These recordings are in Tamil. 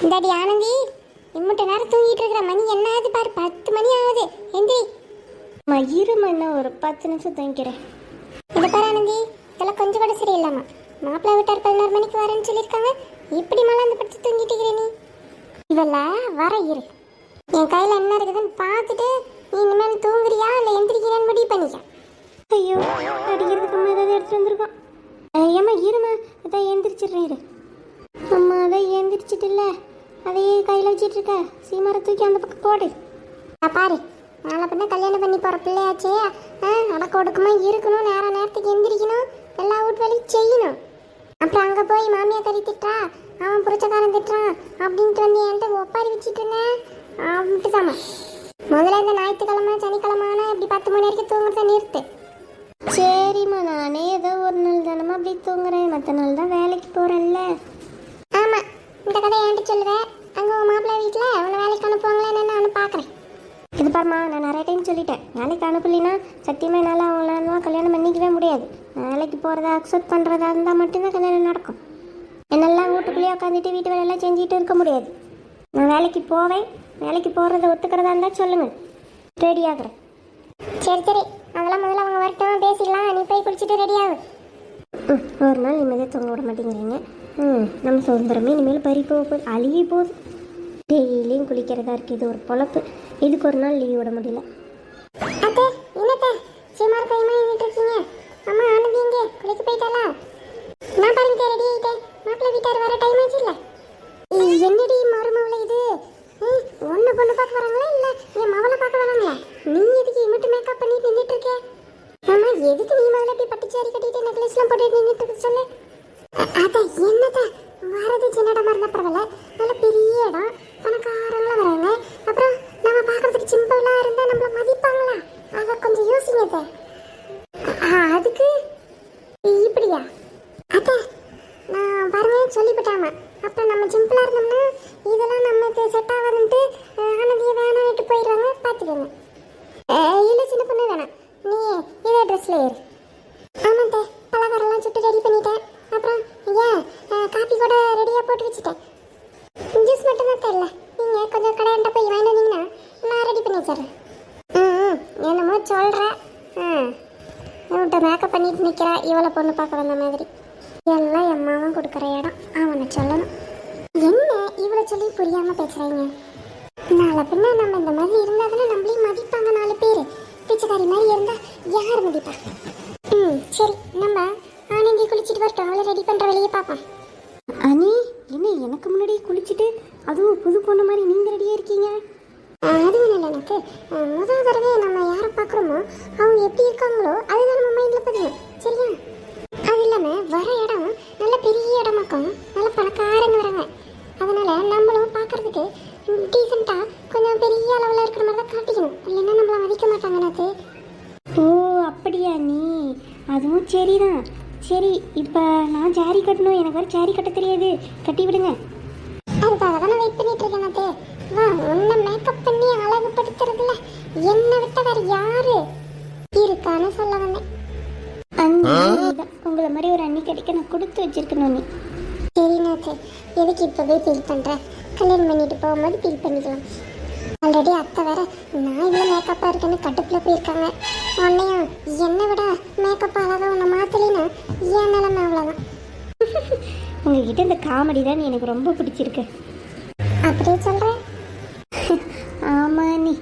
இந்தாடி ஆனந்தி, இம்மட்ட நேரம் தூங்கிட்டு இருக்கிற. மணி என்ன ஆகுது பாரு, 10 மணி ஆகுது. எந்திரி. இருமண்ணா ஒரு 10 நிமிஷம் தூங்கிக்கிறேன். இதை பாரு ஆனந்தி, இதெல்லாம் கொஞ்சம் கூட சரியில்லாமா. மாப்பிள்ளை வீட்டார் 11 மணிக்கு வரேன்னு சொல்லியிருக்காங்க. இப்படி மலாந்து படுத்து தூங்கிட்டு இருக்கிற நீ. இதெல்லாம் வர இரு, என் கையில் என்ன இருக்குதுன்னு பார்த்துட்டு நீ இனிமேல் தூங்குறியா இல்லை எந்திரிக்கிறான்னு முடிவு பண்ணிக்க. ஐயோ, அடிக்கிறதுக்கு அம்மா ஏதாவது எடுத்துட்டு வந்திருக்கோம். ஏம்மா இருமா, அதான் எந்திரிச்சிடுறேன் இரு. அம்மா அதான் எந்திரிச்சிட்டு இல்லை, அதையே கையில் வச்சிட்டு இருக்க. சீமாரை தூக்கி அந்த பக்கம் போடு. பாரு, நாளை பண்ண கல்யாணம் பண்ணி போகிற பிள்ளையாச்சே, அடக்க ஒடுக்கமா இருக்கணும், நேரத்துக்கு எந்திரிக்கணும், எல்லா வீட்டு வேலையும் செய்யணும். அப்புறம் அங்கே போய் மாமியா கறி திட்டா, அவன் புரிச்சக்காரன் திட்டுறான் அப்படின்ட்டு வந்து என்கிட்ட ஒப்பாரி வச்சுட்டு இருந்தேன். அப்படின்ட்டு தாம்மா முதல்ல இந்த ஞாயிற்றுக்கிழமை சனிக்கிழமைனா இப்படி 10 மணி வரைக்கும் தூங்குறத நிறுத்து. சரிம்மா, நானே ஏதோ ஒரு நாள் தானம்மா அப்படி தூங்குறேன், மற்ற நாள் தான் வேலைக்கு போகிறேன்ல. ஆமாம், இந்த கதை என்கிட்ட சொல்லுவேன். அங்கே உன் மாப்பிள்ளை வீட்டில் அவனை வேலைக்கு அனுப்புவாங்களே நான் பார்க்குறேன். இது பாருமா, நான் நிறைய டைம் சொல்லிட்டேன், வேலைக்கு அனுப்பலினா சத்தியமாக என்னால் அவங்களாம் கல்யாணம் பண்ணிக்கவே முடியாது. வேலைக்கு போகிறதா அக்செப்ட் பண்ணுறதா இருந்தால் மட்டும்தான் கல்யாணம் நடக்கும். என்னெல்லாம் வீட்டுக்குள்ளேயே உட்காந்துட்டு வீட்டு வேலையெல்லாம் செஞ்சுட்டு இருக்க முடியாது. நான் வேலைக்கு போவேன். வேலைக்கு போகிறத ஒத்துக்கிறதா இருந்தால் சொல்லுங்கள், ரெடி ஆகுறேன். சரி சரி, அதெல்லாம் முதல்ல அவங்க வரட்டும், பேசிடலாம். நீ போய் குளிச்சுட்டு ரெடி ஆகு. ஒரு நாள் நிம்மதியாக தூங்க விட மாட்டேங்கிறீங்க. நம்ம சுதந்திரமே இனிமேல் பறி போகுது, அழுகி போகுது. டெய்லியும் குளிக்கிறதா இருக்குது, இது ஒரு பொழப்பு. இதுக்கு ஒரு நாள் லீவ் விட முடியல. அத்தை, என்னத்தை சீமார் கைமா நின்றுட்டு இருக்கீங்க? அம்மா ஆனந்தி இங்கே குளிக்க போயிட்டாளா? நான் பாருங்க ரெடி ஆகிட்டேன். மாப்பிள்ளை வீட்டார் வர டைம் ஆச்சு இல்லை? என்னடி மருமவளை இது? ஒன்று பொண்ணு பார்க்க வராங்களா இல்லை என் மவளை பார்க்க வராங்களா? நீ எதுக்கு மட்டும் மேக்கப் பண்ணி நின்றுட்டு இருக்க? ஆமா, எதுக்கு நீ முதல்ல இப்படி பட்டுச்சாரி கட்டிட்டு நெக்லஸ்லாம் போட்டு நின்றுட்டு இருக்க சொல்லு. அத்தை, என்னத்தை வரது சின்ன இடமா இருந்தால் பரவாயில்ல, நல்ல பெரிய இடம், பணக்காரங்களாம் வராங்க. அப்புறம் நம்ம பார்க்கறதுக்கு சிம்பிளாக இருந்தால் நம்மளை மதிப்பாங்களா? அதை கொஞ்சம் யோசிங்க. அதுக்கு இப்படியா? அத்தை, நான் பாருங்க சொல்லிவிட்டாமா. அப்புறம் நம்ம சிம்பிளாக இருந்தோம்னா இதெல்லாம் நமக்கு செட் ஆகாதுன்ட்டு ஆனந்தியை வேணான்ட்டு போயிடுவாங்க. பார்த்துக்கோங்க. இல்லை சின்ன பொண்ணு வேணாம், நீ இதே ட்ரெஸ்ல ஏறு. ஆமாத்தே, பலகாரம்லாம் சுட்டு ரெடி பண்ணிட்டேன். அப்புறம் ஏன் காப்பி கூட ரெடியாக போட்டு வச்சுட்டேன். ஜூஸ் மட்டும் தான் தெரியல, நீங்கள் கொஞ்சம் கடையாண்ட போய் வாங்கிட்டு வந்தீங்கன்னா நான் ரெடி பண்ணி வச்சிடுறேன். என்னமோ சொல்கிறேன். இவன்கிட்ட மேக்கப் பண்ணிட்டு நிற்கிறா, இவளை பொண்ணு பார்க்க வந்த மாதிரி. எல்லாம் என் மாவன் கொடுக்குற இடம், அவனை சொல்லணும். என்ன இவளை சொல்லி புரியாமல் பேசுகிறீங்க? நாளை பின்ன நம்ம இந்த மாதிரி இருந்தால் தானே நம்மளையும் மதிப்பாங்க 4 பேர். பிச்சைக்காரி மாதிரி இருந்தால் யார் மதிப்பா? சரி, நம்ம ஆனந்தி குளிச்சுட்டு வரட்டும், அவளை ரெடி பண்ணுற வேலையை பார்ப்போம். அனி, என்ன எனக்கு முன்னாடி குளிச்சுட்டு அதுவும் புது பொண்ணு மாதிரி நீங்கள் ரெடியாக இருக்கீங்க? அதுவும் இல்லை, எனக்கு முதல் தடவை நம்ம யாரை பார்க்குறோமோ அவங்க எப்படி இருக்காங்களோ அதுதான் நம்ம மைண்டில் பதியும். சரியா? அது இல்லாமல் வர இடம் நல்ல பெரிய இடமாக்கும், நல்ல பணக்காரங்க வராங்க. அதனால் நம்மளும் பார்க்குறதுக்கு டீசெண்டாக கொஞ்சம் பெரிய அளவில் இருக்கிற மாதிரி தான் காட்டிக்கணும், இல்லைன்னா நம்மளை மதிக்க மாட்டாங்க. எனக்கு ஓ அப்படியா நீ? அதுவும் சரிதான். சரி, இப்போ நான் சாரி கட்டணும், எனக்கு வேறு சாரி கட்ட தெரியாது, கட்டி விடுங்க. அதுக்காக தான் நான் வெயிட் பண்ணிட்டு இருக்கேன். நாத்தே, வா, உன்னை மேக்கப் பண்ணி அழகுபடுத்துறதுல என்னை விட்ட வேறு யாரு இருக்கான்னு சொல்ல வந்தேன். உங்களை மாதிரி ஒரு அண்ணி கிடைக்க நான் கொடுத்து வச்சிருக்கணும். நீ சரி நாத்தே, எதுக்கு இப்போவே ஃபீல் பண்ணுறேன்? கல்யாணம் பண்ணிட்டு போகும்போது ஃபீல் பண்ணிக்கலாம். ஆல்ரெடி அத்தை வேற நான் இவ்வளோ மேக்கப்பாக இருக்கேன்னு கட்டுப்பில் போயிருக்காங்க. உன்னையும் என்னை விட மேக்கப் அழகாக உன்னை மாற்றலைன்னா ஏன் நிலைமை அவ்வளோதான். உங்ககிட்ட இந்த காமெடி தான் எனக்கு ரொம்ப பிடிச்சிருக்கு. அப்படியே சொல்கிறேன். ஆமாம் நீ.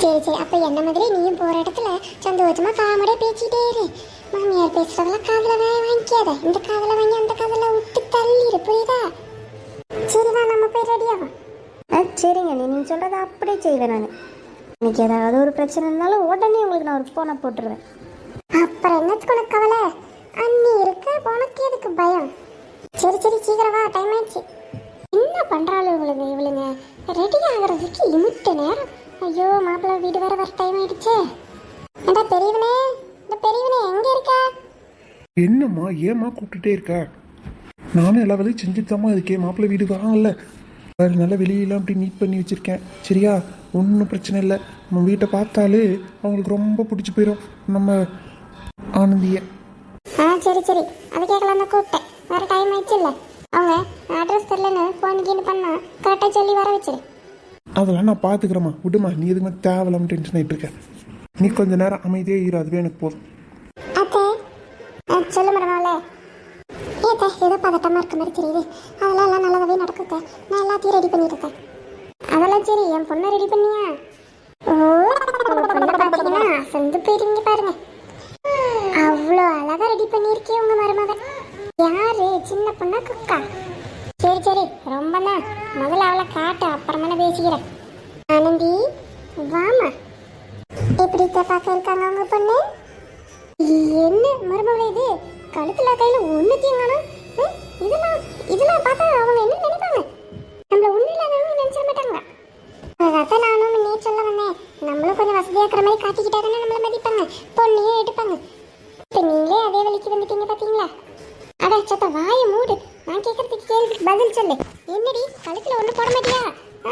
சரி சரி, அப்போ என்ன மாதிரி நீயும் போகிற இடத்துல சந்தோஷமாக காமெடியாக பேசிக்கிட்டே இரு. மாமியார் பேசுகிறதெல்லாம் காதில் வாங்கிக்காத, இந்த காதில் வாங்கி அந்த காதில் விட்டு தள்ளிடு, புரியுதா? சரிவா, நம்ம போய் ரெடியாகும். சரிங்க, நீங்கள் சொல்கிறத அப்படியே செய்வேன். நான் இன்னைக்கு ஏதாவது ஒரு பிரச்சனை இருந்தாலும் உடனே உங்களுக்கு நான் ஒரு ஃபோனை போட்டுருவேன். அப்புறம் என்னத்துக்கு உனக்கு கவலை? அண்ணி இருக்க, உனக்கு எதுக்கு பயம்? சரி சரி, சீக்கிரமா, டைம் ஆயிடுச்சு. என்ன பண்ணுறாள் இவளுங்க ரெடி ஆகிறதுக்கு இமுட்ட நேரம்? ஐயோ, மாப்பிள்ளை வீடு வேற வர டைம் ஆயிடுச்சு. இந்த பெரியவனே எங்கே இருக்கா? என்னம்மா, ஏம்மா கூப்பிட்டுட்டே இருக்க? நானும் எல்லா வேலையும் செஞ்சுட்டாமா இருக்கேன். மாப்பிள்ளை வீடு வராங்கல்ல, வேறு நல்லா வெளியெல்லாம் அப்படி நீட் பண்ணி வச்சுருக்கேன். சரியா? ஒன்றும் பிரச்சனை இல்லை. நம்ம வீட்டை பார்த்தாலே அவங்களுக்கு ரொம்ப பிடிச்சி போயிடும் நம்ம ஆனந்தியை. சரி சரி, அது கேட்கலாம் தான் கூப்பிட்டேன். வேறு டைம் ஆயிடுச்சு இல்லை? அவங்க அட்ரஸ் தெரியலன்னு ஃபோன் கீழ் பண்ணா கரெக்டாக சொல்லி வர வச்சிரு. அதெல்லாம் நான் பார்த்துக்கிறேம்மா, விடுமா. நீ எதுவுமே தேவையில்லாமல் டென்ஷன் ஆகிட்டு இருக்க. நீ கொஞ்ச நேரம் அமைதியாக இரு, அதுவே எனக்கு போதும். அத்தை சொல்ல மரமாவல ஏத்த ஏதோ பதட்டமாக இருக்க மாதிரி தெரியுது. அதெல்லாம் எல்லாம் நல்லதாகவே நடக்குத்த. நான் எல்லாத்தையும் ரெடி பண்ணியிருக்கேன். அதெல்லாம் சரி, என் பொண்ணை ரெடி பண்ணியா? ஓ பொண்ணை பார்த்தீங்கன்னா அசந்து போயிருங்க பாருங்க. அவ்வளோ அழகாக ரெடி பண்ணியிருக்கே உங்கள் மருமக. யாரு, சின்ன பொண்ணா குக்கா? சரி சரி, ரொம்ப தான். முதல்ல அவளை காட்டு, அப்புறமா நான் பேசிக்கிறேன். ஆனந்தி வாமா. எப்படி பார்க்க இருக்காங்க உங்க பொண்ணு? என்ன மருமகளே இது, கழுத்துல கையில ஒண்ணுத்தையும் காணோம். இதெல்லாம் இதெல்லாம் பார்த்தா அவங்க என்ன நினைப்பாங்க? நம்மள ஒண்ணு இல்லாதவங்க நினைச்சிட மாட்டாங்க. அதான் நானும் முன்னே சொல்ல வந்தேன், நம்மளும் கொஞ்சம் வசதியாக்குற மாதிரி காட்டிக்கிட்டா தானே நம்மள மதிப்பாங்க, பொண்ணையும் எடுப்பாங்க. இப்ப நீங்களே அதே வழிக்கு வந்துட்டீங்க பாத்தீங்களா? அட சத்த வாய மூடு, நான் கேட்கறதுக்கு கேள்விக்கு பதில் சொல்லு. என்னடி கழுத்துல ஒண்ணு போட மாட்டியா?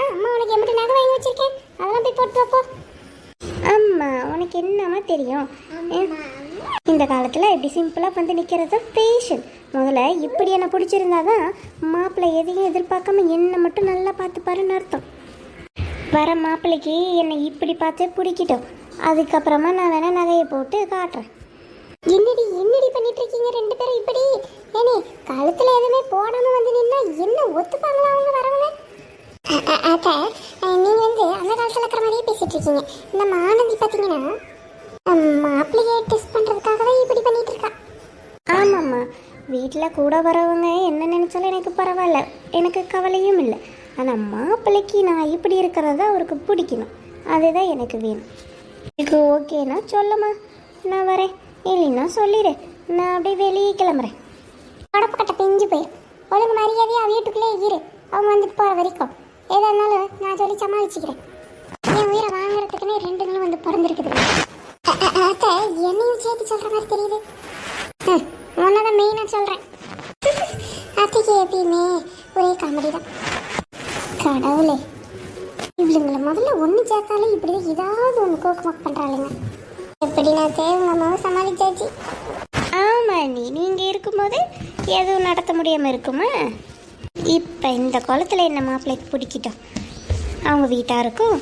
அம்மா உனக்கு எம்பிட்டு நகை வாங்கி வச்சிருக்கேன், அதெல்லாம் போய் போட்டு வைப்போ. அம்மா உனக்கு என்னம்மா தெரியும்? இந்த காலத்தில் இப்படி சிம்பிளாக வந்து நிற்கிறது ஃபேஷன். முதல்ல இப்படி என்னை பிடிச்சிருந்தாதான் மாப்பிள்ளை எதையும் எதிர்பார்க்காம என்னை மட்டும் நல்லா பார்த்துப்பாருன்னு அர்த்தம். வர மாப்பிள்ளைக்கு என்னை இப்படி பார்த்தே பிடிக்கிட்டோம், அதுக்கப்புறமா நான் வேணா நகையை போட்டு காட்டுறேன். என்னடி என்னடி பண்ணிட்டு இருக்கீங்க ரெண்டு பேரும் இப்படி? ஏனே கழுத்துல எதுவுமே போடாம வந்து நின்னா என்ன ஒத்துப்பாங்களா அவங்க வரவங்க? அக்கா நீங்க வந்து அந்த காலத்துல இருக்கிற மாதிரியே பேசிட்டு இருக்கீங்க. நம்ம ஆனந்தி பாத்தீங்கன்னா மாப்பிள்ளையை டெஸ்ட் பண்றதுக்காக தான் இப்படி பண்ணிட்டு இருக்கா. ஆமாம்மா, வீட்டில் கூட வரவங்க என்ன நினச்சாலும் எனக்கு பரவாயில்ல, எனக்கு கவலையும் இல்லை. ஆனால் மாப்பிள்ளைக்கு நான் இப்படி இருக்கிறதா அவருக்கு பிடிக்கணும், அதுதான் எனக்கு வேணும். எனக்கு ஓகேனா சொல்லுமா, நான் வரேன். இல்லைன்னா சொல்லிடு, நான் அப்படியே வெளியே கிளம்புறேன். உடப்புக்கட்ட பிஞ்சு போயிடும். ஒழுங்கு மரியாதையா வீட்டுக்குள்ளே இரு, அவங்க வந்துட்டு போற வரைக்கும். ஏதா இருந்தாலும் நான் சொல்லி சமாளிச்சுக்கிறேன். என் உயிரை வாங்குறதுக்குன்னே ரெண்டுங்களும் வந்து பிறந்திருக்குது. அத்தை என்னையும் சேர்த்து சொல்ற மாதிரி தெரியுது. உன்னதான் மெயினா சொல்றேன். அத்தைக்கு எப்பயுமே ஒரே காமெடி தான். கடவுளே, இவளுங்களை முதல்ல ஒன்று சேர்த்தாலே இப்படி ஏதாவது ஒன்று கோக்குமாக் பண்றாளுங்க. எப்படி நான் தேவங்கம்மாவை சமாளிச்சாச்சு. ஆமாம், நீங்கள் இருக்கும்போது எதுவும் நடத்த முடியாமல் இருக்குமா? இப்போ இந்த குளத்தில் என்ன மாப்பிள்ளைக்கு பிடிக்கிட்டோம், அவங்க வீட்டாருக்கும்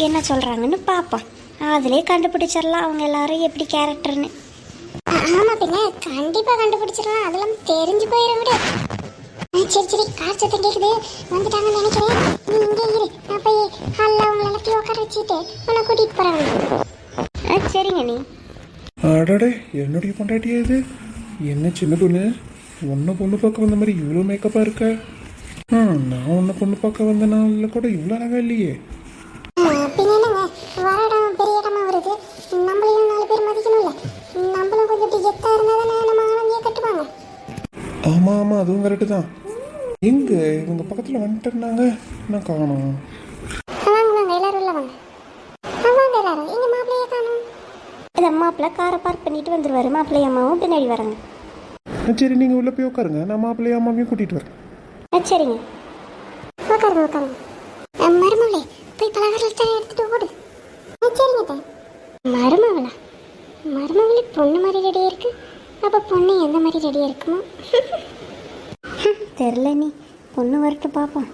என்ன சொல்கிறாங்கன்னு பார்ப்போம். அதிலே கண்டுபிடிச்சிடலாம் அவங்க எல்லாரும் எப்படி கேரக்டர்னு. ஆமா பின்ன கண்டிப்பா கண்டுபிடிச்சிடலாம், அதெல்லாம் தெரிஞ்சு போயிட விட. சரி சரி, கார் சத்தம் கேக்குது, வந்துட்டாங்கன்னு நினைக்கிறேன். நீ இங்கே இரு, நான் போய் ஹாலில் அவங்க எல்லாத்தையும் உட்கார வச்சுட்டு உன்னை கூட்டிட்டு போறாங்க. சரிங்க. நீ அடடே, என்னுடைய பொண்டாட்டியா இது? என்ன சின்ன பொண்ணு, உன்னை பொண்ணு பார்க்க வந்த மாதிரி இவ்வளோ மேக்கப்பாக இருக்க? நான் உன்னை பொண்ணு பார்க்க வந்த நாளில் கூட இவ்வளோ அழகா இல்லையே. பின்ன என்னங்க, வர இடம் பெரிய இடமா வருது, நம்மளையும் 4 பேர் மதிக்கணும்ல. நம்மளும் கொஞ்சம் இப்படி எத்தா இருந்தா தானே நம்ம ஆனந்தியை கட்டுவாங்க. ஆமாம் ஆமாம், அதுவும் கரெக்டு தான். எங்கே இவங்க பக்கத்தில் வந்துட்டுருந்தாங்க, நான் காணோம். வாங்க வாங்க எல்லாரும் உள்ள வாங்க. வாங்க எல்லாரும், எங்க மாப்பிள்ளையே காணும். இந்த மாப்பிள்ளை காரை பார்க் பண்ணிட்டு வந்துடுவார், மாப்பிள்ளை அம்மாவும் பின்னாடி வராங்க. சரி, நீங்கள் உள்ளே போய் உட்காருங்க, நான் மாப்பிள்ளைய அம்மாவையும் கூட்டிகிட்டு வரேன். சரிங்க. உட்காருங்க உட்காருங்க. மருமகளே போய் பலகாரத்தை எடுத்துட்டு ஓடு. சரிங்க தான். மருமகளா? மருமகளே பொண்ணு மாதிரி ரெடியாக இருக்கு. அப்போ பொண்ணு எந்த மாதிரி ரெடியாக இருக்குமோ? தெரில, நீ பொண்ணு வரட்டும் பார்ப்போம்.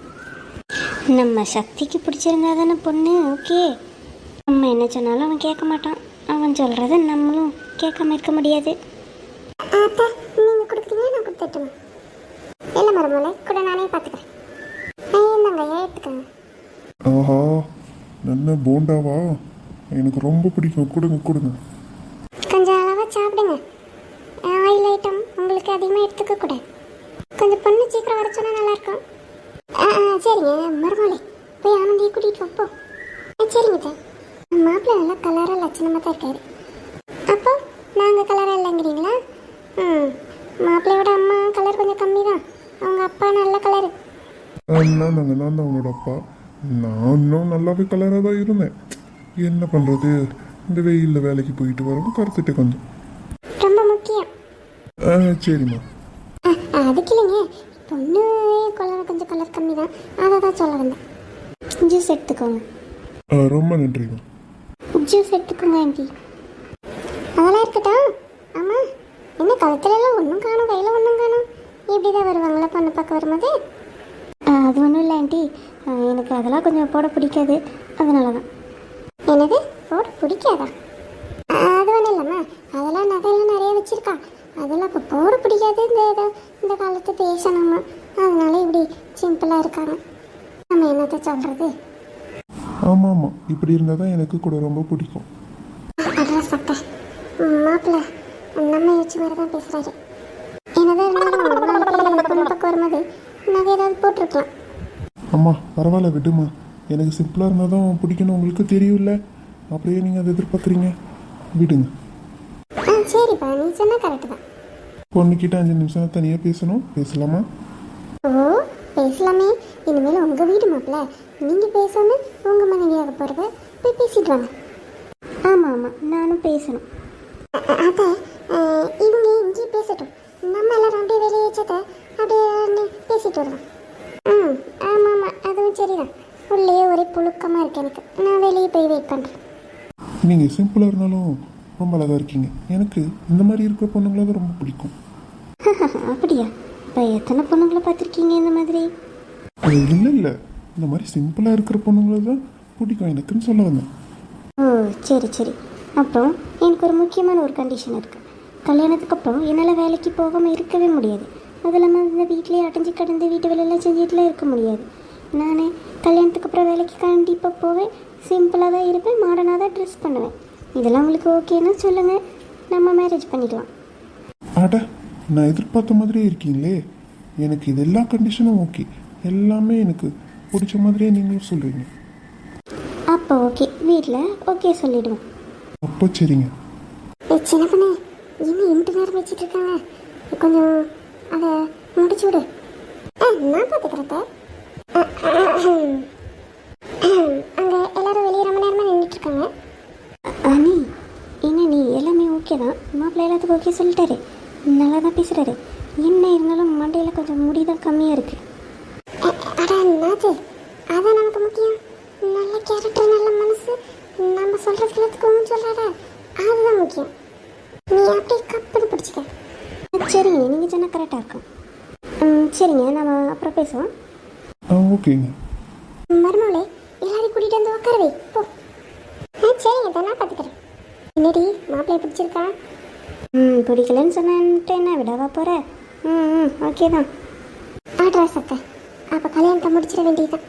நம்ம சக்திக்கு பிடிச்சிருந்தா தானே பொண்ணு ஓகே. நம்ம என்ன சொன்னாலும் அவன் கேட்க மாட்டான், அவன் சொல்கிறத நம்மளும் கேட்காம இருக்க முடியாது. ஆத்தா நீங்கள் கொடுக்குறீங்க, நான் கொடுத்துட்டுமா? இல்லை மருமகளே, கூட நானே பார்த்துக்கிறேன். இந்தாங்க எடுத்துக்கோங்க. ஆஹா, நல்ல போண்டாவா, எனக்கு ரொம்ப பிடிக்கும். கொடுங்க கொடுங்க. கொஞ்சம் அளவாக சாப்பிடுங்க. ஆயில் ஐட்டம் உங்களுக்கு அதிகமாக எடுத்துக்க கூடாது. கொஞ்சம் பொண்ணு சீக்கிரம் வர சொன்னால் நல்லாயிருக்கும். சரிங்க மருமகளே, போய் ஆனந்தியை கூட்டிகிட்டு வைப்போ. சரிங்க தான். மாப்பிள்ளை நல்லா கலராக லட்சணமாக தான் இருக்காரு. அப்போ நாங்கள் கலராக இல்லைங்கிறீங்களா? மாப்பிள்ளையோட அம்மா கலர் கொஞ்சம் கம்மி தான், அவங்க அப்பா நல்ல கலரு. நான் தான் அவனோட அப்பா. நான் இன்னும் நல்லாவே கலராக தான் இருந்தேன். என்ன பண்ணுறது, இந்த வெயிலில் வேலைக்கு போயிட்டு வரவும் கருத்துட்டு கொஞ்சம் ரொம்ப முக்கியம். சரிம்மா. அதுக்கு இல்லைங்க, பொண்ணு கொஞ்சம் கலர் கம்மி தான், அதை தான் சொல்ல வந்தேன். ஜூஸ் எடுத்துக்கோங்க. ரொம்ப நன்றிம்மா. ஜூஸ் எடுத்துக்கோங்க ஆண்டி. அதெல்லாம் இருக்கட்டும். ஆமாம், என்ன கழுத்துலலாம் ஒன்றும் காணும், கையில் ஒன்றும் காணும். இப்படி தான் வருவாங்களா பொண்ணு பார்க்க வரும்போது? அது ஒன்றும் இல்லை ஆண்டி, எனக்கு அதெல்லாம் கொஞ்சம் போட பிடிக்காது, அதனால தான். என்னது போட பிடிக்காதா? அது ஒன்றும் இல்லைம்மா, அதெல்லாம் நகையெல்லாம் நிறைய வச்சுருக்கா. அதெல்லாம் இப்போ போட பிடிக்காது. இந்த காலத்து பேசணுமா, அதனால இப்படி சிம்பிளாக இருக்காங்க. நம்ம என்னத்தை சொல்கிறது? ஆமாம் ஆமாம், இப்படி இருந்தால் தான் எனக்கு கூட ரொம்ப பிடிக்கும். அட்ரஸ் சட்டை மாப்பிள்ள நம்ம யோசிச்ச மாதிரி தான் பேசுகிறாரு. என்னதான் இருந்தாலும் நாளைக்கு பொண்ணு பக்கம் வரும்போது நகை ஏதாவது போட்டிருக்கலாம். அம்மா பரவாயில்ல விடுமா, எனக்கு சிம்பிளாக இருந்தால் தான் பிடிக்கணும், உங்களுக்கு தெரியும்ல, அப்படியே நீங்கள் அதை எதிர்பார்க்குறீங்க, விடுங்க. சரிப்பா, நீ சொன்னால் கரெக்டு தான். பொண்ணுக்கிட்ட 5 நிமிஷம் தனியாக பேசணும், பேசலாமா? ஓ பேசலாமே. இனிமேல் உங்கள் வீடு மாப்பிள்ள, நீங்கள் பேசாமல் உங்கள் மனைவியாக போகிறத போய் பேசிட்டு வாங்க. ஆமாம் ஆமாம், நானும் பேசணும். அதை இவங்க இங்கே பேசட்டும், நம்ம எல்லாரும் அப்படியே வெளியே வச்சதை அப்படியே பேசிட்டு வருவோம். ஆமாம் ஆமாம், அதுவும் சரிதான். உள்ளே ஒரே புழுக்கமாக இருக்கு எனக்கு, நான் வெளியே போய் வெயிட் பண்ணுறேன். நீங்கள் சிம்பிளாக இருந்தாலும் ரொம்ப அழகாக இருக்கீங்க. எனக்கு இந்த மாதிரி இருக்கிற பொண்ணுங்களை தான் ரொம்ப பிடிக்கும். அப்படியா? இப்போ எத்தனை பொண்ணுங்களை பார்த்துருக்கீங்க இந்த மாதிரி? இல்லை இல்லை, இந்த மாதிரி சிம்பிளாக இருக்கிற பொண்ணுங்களை தான் பிடிக்கும் எனக்குன்னு சொல்ல வந்தேன். ஓ சரி சரி. அப்புறம் எனக்கு ஒரு முக்கியமான ஒரு கண்டிஷன் இருக்குது. கல்யாணத்துக்கு அப்புறம் என்னால் வேலைக்கு போகாமல் இருக்கவே முடியாது. அது இல்லாமல் இந்த வீட்டிலே அடைஞ்சு கடந்து வீட்டு வேலையெல்லாம் செஞ்சுட்டுலாம் இருக்க முடியாது. நான் கல்யாணத்துக்கு அப்புறம் வேலைக்கு கண்டிப்பாக போவேன், சிம்பிளாக தான் இருப்பேன், மாடர்னாக தான் ட்ரெஸ் பண்ணுவேன். இதெல்லாம் உங்களுக்கு ஓகேன்னு சொல்லுங்கள், நம்ம மேரேஜ் பண்ணிக்கலாம். அட, நான் எதிர்பார்த்த மாதிரியே இருக்கீங்களே. எனக்கு இது எல்லா கண்டிஷனும் ஓகே, எல்லாமே எனக்கு பிடிச்ச மாதிரியே நீங்களும் சொல்கிறீங்க. அப்போ ஓகே, வீட்டில் ஓகே சொல்லிவிடுவோம். அப்போ சரிங்க. சின்ன பொண்ணு, இன்னும் 2 நேரம் வச்சுட்டு இருக்காங்க, கொஞ்சம் அதை முடிச்சு விடு. நான் பார்த்துக்கிறத. அங்கே எல்லாரும் வெளியே ரொம்ப நேரமாக நின்றுட்டு இருக்காங்க. அண்ணி என்ன நீ எல்லாமே ஓகே தான், மாப்பிள்ளை எல்லாத்துக்கும் ஓகே சொல்லிட்டாரு, நல்லா தான் பேசுகிறாரு. என்ன இருந்தாலும் மண்டையில் கொஞ்சம் முடி தான் கம்மியாக இருக்குது. அடா நாத்து, அதான் நமக்கு முக்கியம். நல்ல கேரக்டர், நல்ல மனசு, நம்ம சொல்கிறது எல்லாத்துக்கும் சொல்கிறாடா, அதுதான் முக்கியம். நீ அப்படியே கப்புன்னு பிடிச்சிக்க. சரிங்க, நீங்கள் சொன்னால் கரெக்டாக இருக்கும். சரிங்க, நம்ம அப்புறம் பேசுவோம். ஓகேங்க. மருமகளே, எல்லாரையும் கூட்டிகிட்டு வந்து உட்கார வை போ. சரிங்க, தான் நான் பார்த்துக்கிறேன். என்னடி மாப்பிள்ளைய பிடிச்சிருக்கா? பிடிக்கலன்னு சொன்னேன்ட்டு என்ன விடவா போகிற? ஓகே தான். ஆட்ரா சத்த, அப்போ கல்யாணத்தை முடிச்சிட வேண்டியதுதான்.